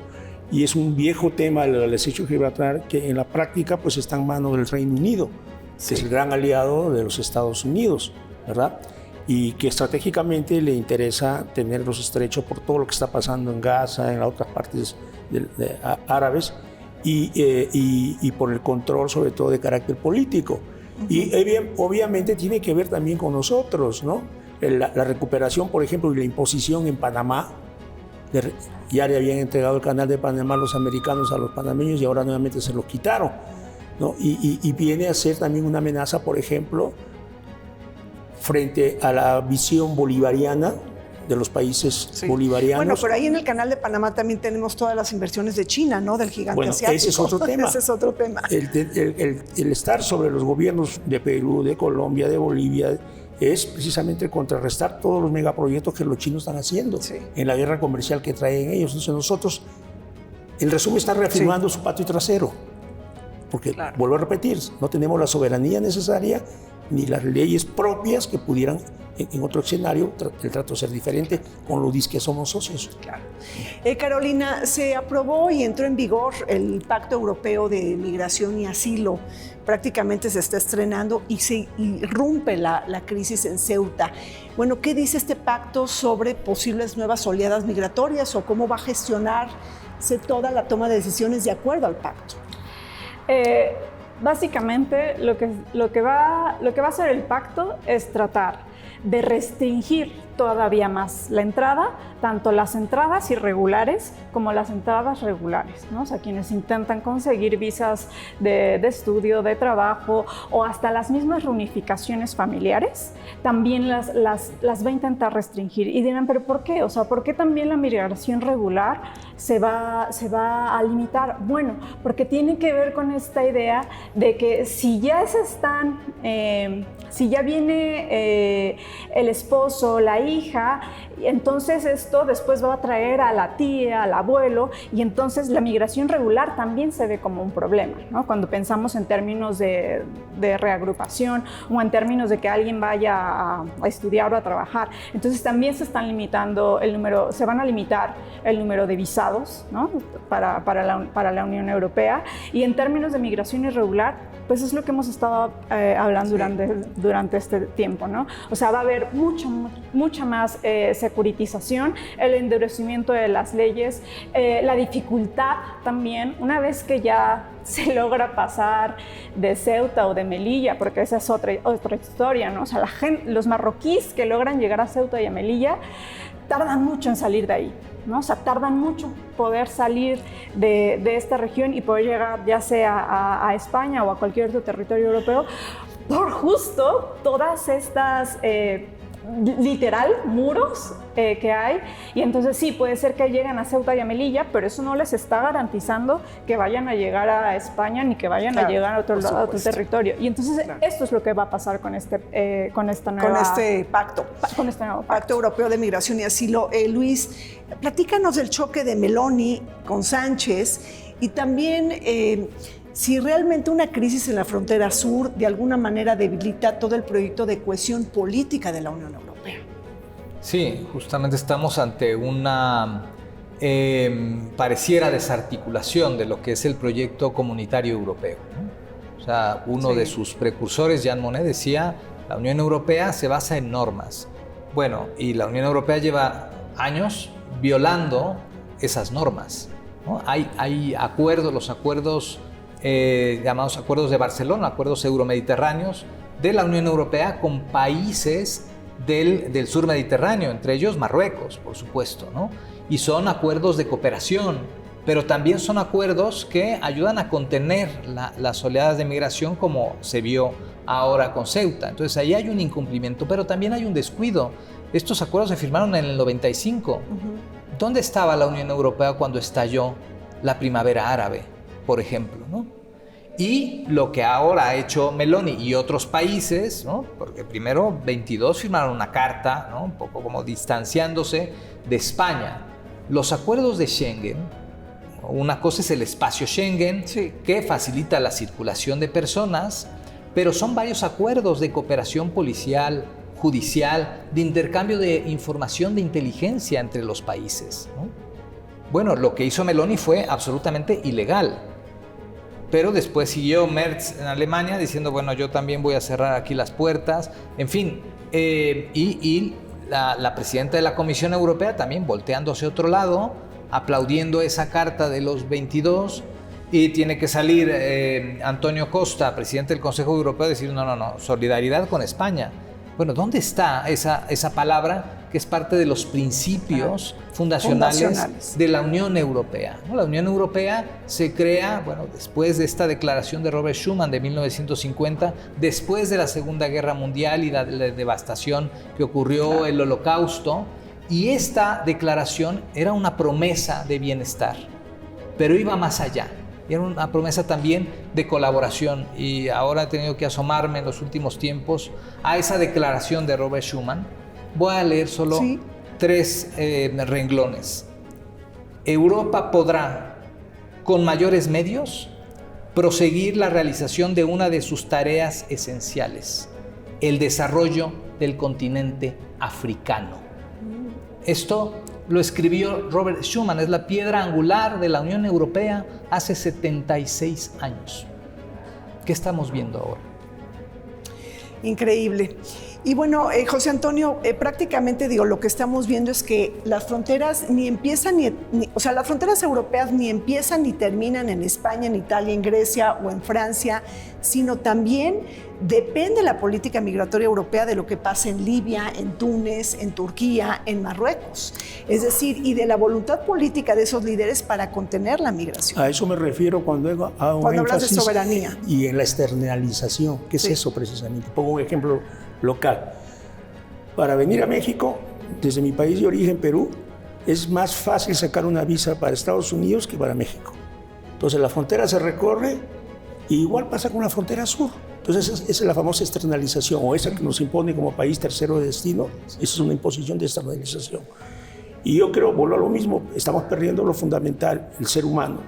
Y es un viejo tema el estrecho de Gibraltar que en la práctica pues está en manos del Reino Unido, que es el gran aliado de los Estados Unidos, ¿verdad? Y que estratégicamente le interesa tener los estrechos por todo lo que está pasando en Gaza, en las otras partes árabes, y por el control sobre todo de carácter político. Y obviamente tiene que ver también con nosotros, ¿no? La recuperación, por ejemplo, y la imposición en Panamá, ya le habían entregado el Canal de Panamá a los americanos, a los panameños, y ahora nuevamente se lo quitaron, ¿no? Y viene a ser también una amenaza, por ejemplo, frente a la visión bolivariana de los países bolivarianos. Bueno, pero ahí en el Canal de Panamá también tenemos todas las inversiones de China, ¿no? Del gigante asiático. Ese es otro tema. Ese es otro tema. El estar sobre los gobiernos de Perú, de Colombia, de Bolivia, es precisamente contrarrestar todos los megaproyectos que los chinos están haciendo en la guerra comercial que traen ellos. Entonces nosotros, el resumen está reafirmando su patio trasero, porque, vuelvo a repetir, no tenemos la soberanía necesaria ni las leyes propias que pudieran en otro escenario el trato ser diferente con los que somos socios. Claro. Carolina, se aprobó y entró en vigor el Pacto Europeo de Migración y Asilo. Prácticamente se está estrenando y se irrumpe la crisis en Ceuta. Bueno, ¿qué dice este pacto sobre posibles nuevas oleadas migratorias o cómo va a gestionarse toda la toma de decisiones de acuerdo al pacto? Básicamente, lo que va a hacer el pacto es tratar de restringir todavía más la entrada, tanto las entradas irregulares como las entradas regulares, ¿no? O sea, quienes intentan conseguir visas de estudio, de trabajo o hasta las mismas reunificaciones familiares, también las va a intentar restringir. Y dirán, ¿pero por qué? O sea, ¿por qué también la migración regular se va a limitar? Bueno, porque tiene que ver con esta idea de que si ya viene el esposo, la hija, y entonces esto después va a traer a la tía, al abuelo, y entonces la migración regular también se ve como un problema, ¿no? Cuando pensamos en términos de reagrupación o en términos de que alguien vaya a estudiar o a trabajar. Entonces también se están limitando se van a limitar el número de visados, ¿no? para la Unión Europea. Y en términos de migración irregular, pues es lo que hemos estado hablando durante este tiempo, ¿no? O sea, va a haber mucha más securitización, el endurecimiento de las leyes, la dificultad también, una vez que ya se logra pasar de Ceuta o de Melilla, porque esa es otra historia, ¿no? O sea, los marroquíes que logran llegar a Ceuta y a Melilla tardan mucho en salir de ahí, ¿no? O sea, tardan mucho poder salir de esta región y poder llegar ya sea a España o a cualquier otro territorio europeo por justo todas estas literal muros que hay, y entonces sí, puede ser que lleguen a Ceuta y a Melilla, pero eso no les está garantizando que vayan a llegar a España ni que vayan a llegar a otro territorio. Y entonces esto es lo que va a pasar con este pacto. Con este nuevo Pacto Europeo de Migración y Asilo. Luis, platícanos del choque de Meloni con Sánchez y también si realmente una crisis en la frontera sur de alguna manera debilita todo el proyecto de cohesión política de la Unión Europea. Sí, justamente estamos ante una pareciera desarticulación de lo que es el proyecto comunitario europeo, ¿no? O sea, uno de sus precursores, Jean Monnet, decía, la Unión Europea se basa en normas. Bueno, y la Unión Europea lleva años violando esas normas, ¿no? Hay acuerdos, los acuerdos llamados Acuerdos de Barcelona, acuerdos euromediterráneos de la Unión Europea con países del sur mediterráneo, entre ellos Marruecos, por supuesto, ¿no? Y son acuerdos de cooperación, pero también son acuerdos que ayudan a contener las oleadas de migración, como se vio ahora con Ceuta. Entonces ahí hay un incumplimiento, pero también hay un descuido. Estos acuerdos se firmaron en el 95. ¿Dónde estaba la Unión Europea cuando estalló la primavera árabe, por ejemplo, ¿no? Y lo que ahora ha hecho Meloni y otros países, ¿no? Porque primero 22 firmaron una carta, ¿no? Un poco como distanciándose de España. Los acuerdos de Schengen, una cosa es el espacio Schengen, que facilita la circulación de personas, pero son varios acuerdos de cooperación policial, judicial, de intercambio de información de inteligencia entre los países, ¿no? Bueno, lo que hizo Meloni fue absolutamente ilegal. Pero después siguió Merz en Alemania diciendo, bueno, yo también voy a cerrar aquí las puertas. En fin, y la presidenta de la Comisión Europea también volteando hacia otro lado, aplaudiendo esa carta de los 22. Y tiene que salir Antonio Costa, presidente del Consejo Europeo, a decir, no, solidaridad con España. Bueno, ¿dónde está esa palabra que es parte de los principios fundacionales de la Unión Europea? ¿No? La Unión Europea se crea, bueno, después de esta declaración de Robert Schuman de 1950, después de la Segunda Guerra Mundial y la devastación que ocurrió, el Holocausto, y esta declaración era una promesa de bienestar, pero iba más allá. Y era una promesa también de colaboración, y ahora he tenido que asomarme en los últimos tiempos a esa declaración de Robert Schuman. Voy a leer solo 3 renglones. Europa podrá, con mayores medios, proseguir la realización de una de sus tareas esenciales, el desarrollo del continente africano. Esto lo escribió Robert Schuman, es la piedra angular de la Unión Europea hace 76 años. ¿Qué estamos viendo ahora? Increíble. Y bueno, José Antonio, prácticamente lo que estamos viendo es que las fronteras ni empiezan o sea, las fronteras europeas ni empiezan ni terminan en España, en Italia, en Grecia o en Francia, sino también depende la política migratoria europea de lo que pasa en Libia, en Túnez, en Turquía, en Marruecos. Es decir, y de la voluntad política de esos líderes para contener la migración. A eso me refiero cuando hago cuando énfasis hablas de soberanía. Y en la externalización. ¿Qué es eso precisamente? Pongo un ejemplo local. Para venir a México, desde mi país de origen, Perú, es más fácil sacar una visa para Estados Unidos que para México. Entonces la frontera se recorre y igual pasa con la frontera sur. Entonces, esa es la famosa externalización, o esa que nos impone como país tercero de destino. Esa es una imposición de externalización. Y yo creo, vuelvo a lo mismo, estamos perdiendo lo fundamental, el ser humano.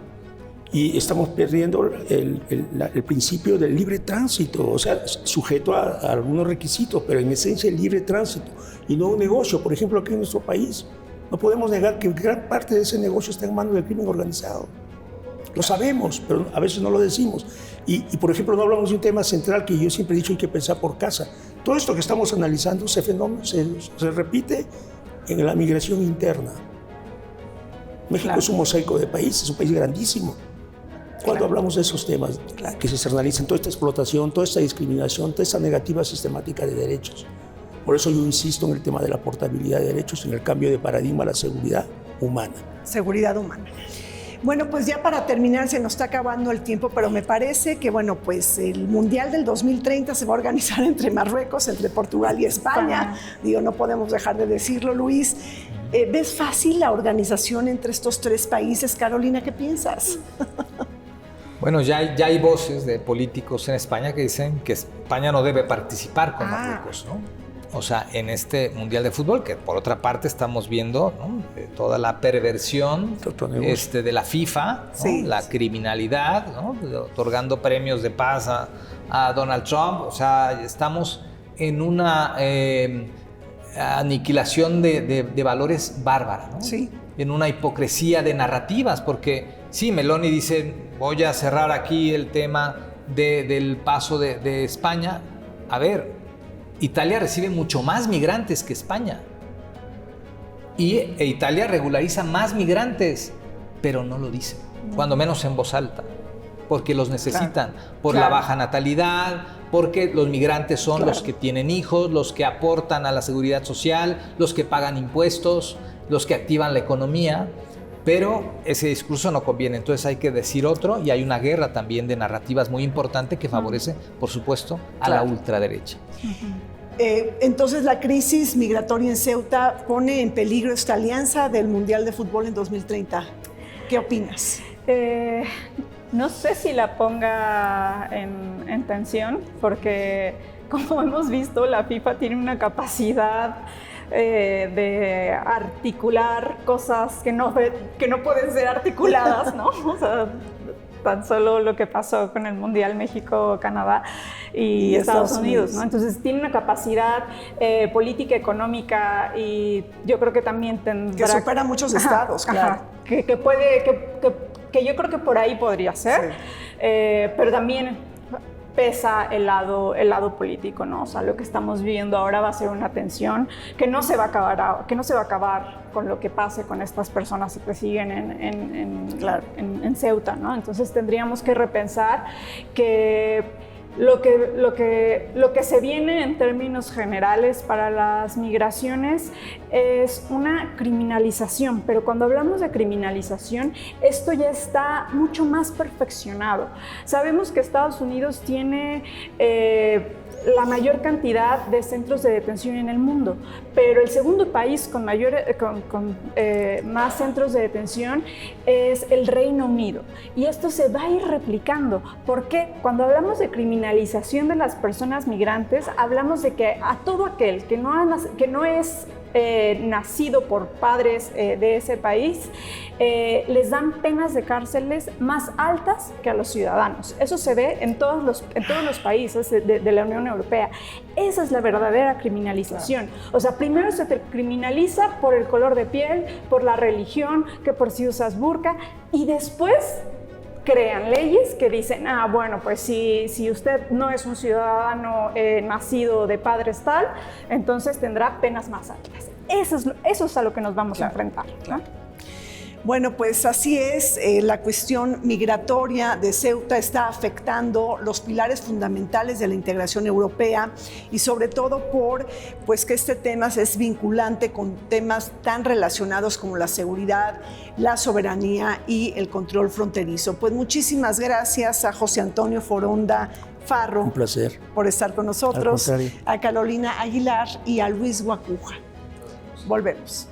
Y estamos perdiendo el principio del libre tránsito, o sea, sujeto a algunos requisitos, pero en esencia el libre tránsito, y no un negocio. Por ejemplo, aquí en nuestro país, no podemos negar que gran parte de ese negocio está en manos del crimen organizado. Lo sabemos, pero a veces no lo decimos. Y por ejemplo, no hablamos de un tema central que yo siempre he dicho, hay que pensar por casa. Todo esto que estamos analizando, ese fenómeno se repite en la migración interna. México es un mosaico de países, es un país grandísimo. Cuando hablamos de esos temas que se externalizan, toda esta explotación, toda esta discriminación, toda esta negativa sistemática de derechos. Por eso yo insisto en el tema de la portabilidad de derechos, en el cambio de paradigma a la seguridad humana. Seguridad humana. Bueno, pues ya para terminar, se nos está acabando el tiempo, pero me parece que, bueno, pues el Mundial del 2030 se va a organizar entre Marruecos, entre Portugal y España. Digo, no podemos dejar de decirlo, Luis. ¿Ves fácil la organización entre estos tres países? Carolina, ¿qué piensas? Bueno, ya hay voces de políticos en España que dicen que España no debe participar con Marruecos, ¿no? O sea, en este Mundial de Fútbol, que por otra parte estamos viendo, ¿no?, toda la perversión de la FIFA, ¿no?, sí, la criminalidad, ¿no?, otorgando premios de paz a Donald Trump. O sea, estamos en una aniquilación de valores bárbara, ¿no? Sí. En una hipocresía de narrativas, porque sí, Meloni dice, voy a cerrar aquí el tema del paso de España. A ver, Italia recibe mucho más migrantes que España. E Italia regulariza más migrantes, pero no lo dice, cuando menos en voz alta, porque los necesitan, por la baja natalidad, porque los migrantes son los que tienen hijos, los que aportan a la seguridad social, los que pagan impuestos, los que activan la economía. Pero ese discurso no conviene, entonces hay que decir otro, y hay una guerra también de narrativas muy importante que favorece, por supuesto, a la ultraderecha. Entonces, la crisis migratoria en Ceuta pone en peligro esta alianza del Mundial de Fútbol en 2030. ¿Qué opinas? No sé si la ponga en tensión, porque como hemos visto, la FIFA tiene una capacidad de articular cosas que no pueden ser articuladas, ¿no? O sea, tan solo lo que pasó con el Mundial México, Canadá y Estados Unidos, ¿no? Entonces tiene una capacidad política, económica, y yo creo que también tendrá... Que supera muchos estados, claro. Que yo creo que por ahí podría ser, sí. Pero también pesa el lado político, ¿no? O sea, lo que estamos viviendo ahora va a ser una tensión que no se va a acabar con lo que pase con estas personas que siguen en Ceuta, ¿no? Entonces tendríamos que repensar que lo que se viene en términos generales para las migraciones es una criminalización, pero cuando hablamos de criminalización, esto ya está mucho más perfeccionado. Sabemos que Estados Unidos tiene la mayor cantidad de centros de detención en el mundo, pero el segundo país con más centros de detención es el Reino Unido, y esto se va a ir replicando, porque cuando hablamos de criminalización de las personas migrantes, hablamos de que a todo aquel que no es nacido por padres de ese país, les dan penas de cárceles más altas que a los ciudadanos. Eso se ve en todos los países de la Unión Europea. Esa es la verdadera criminalización. O sea, primero se te criminaliza por el color de piel, por la religión, que por si usas burka, y después crean leyes que dicen, bueno, pues si usted no es un ciudadano nacido de padres tal, entonces tendrá penas más altas. Eso es a lo que nos vamos a enfrentar, ¿no? Bueno, pues así es, la cuestión migratoria de Ceuta está afectando los pilares fundamentales de la integración europea, y sobre todo pues que este tema es vinculante con temas tan relacionados como la seguridad, la soberanía y el control fronterizo. Pues muchísimas gracias a José Antonio Foronda Farro. Un placer. Por estar con nosotros, a Carolina Aguilar y a Luis Guacuja. Volvemos.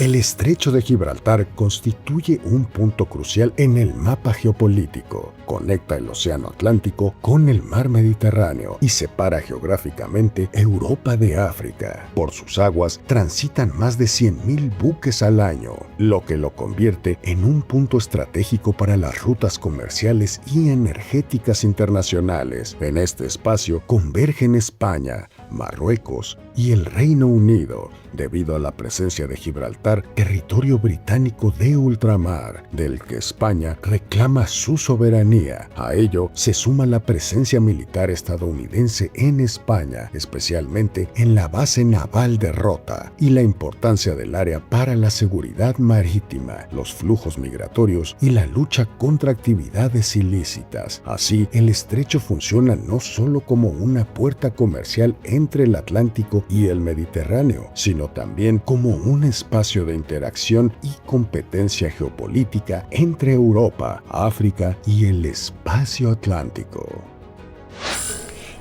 El estrecho de Gibraltar constituye un punto crucial en el mapa geopolítico. Conecta el Océano Atlántico con el Mar Mediterráneo y separa geográficamente Europa de África. Por sus aguas transitan más de 100.000 buques al año, lo que lo convierte en un punto estratégico para las rutas comerciales y energéticas internacionales. En este espacio convergen España, Marruecos y el Reino Unido, debido a la presencia de Gibraltar, territorio británico de ultramar, del que España reclama su soberanía. A ello se suma la presencia militar estadounidense en España, especialmente en la base naval de Rota, y la importancia del área para la seguridad marítima, los flujos migratorios y la lucha contra actividades ilícitas. Así, el estrecho funciona no solo como una puerta comercial entre el Atlántico y el Mediterráneo, sino también como un espacio de interacción y competencia geopolítica entre Europa, África y el espacio atlántico.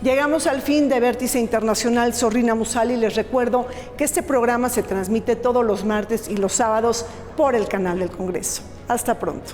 Llegamos al fin de Vértice Internacional. Zorrina Musali. Les recuerdo que este programa se transmite todos los martes y los sábados por el canal del Congreso. Hasta pronto.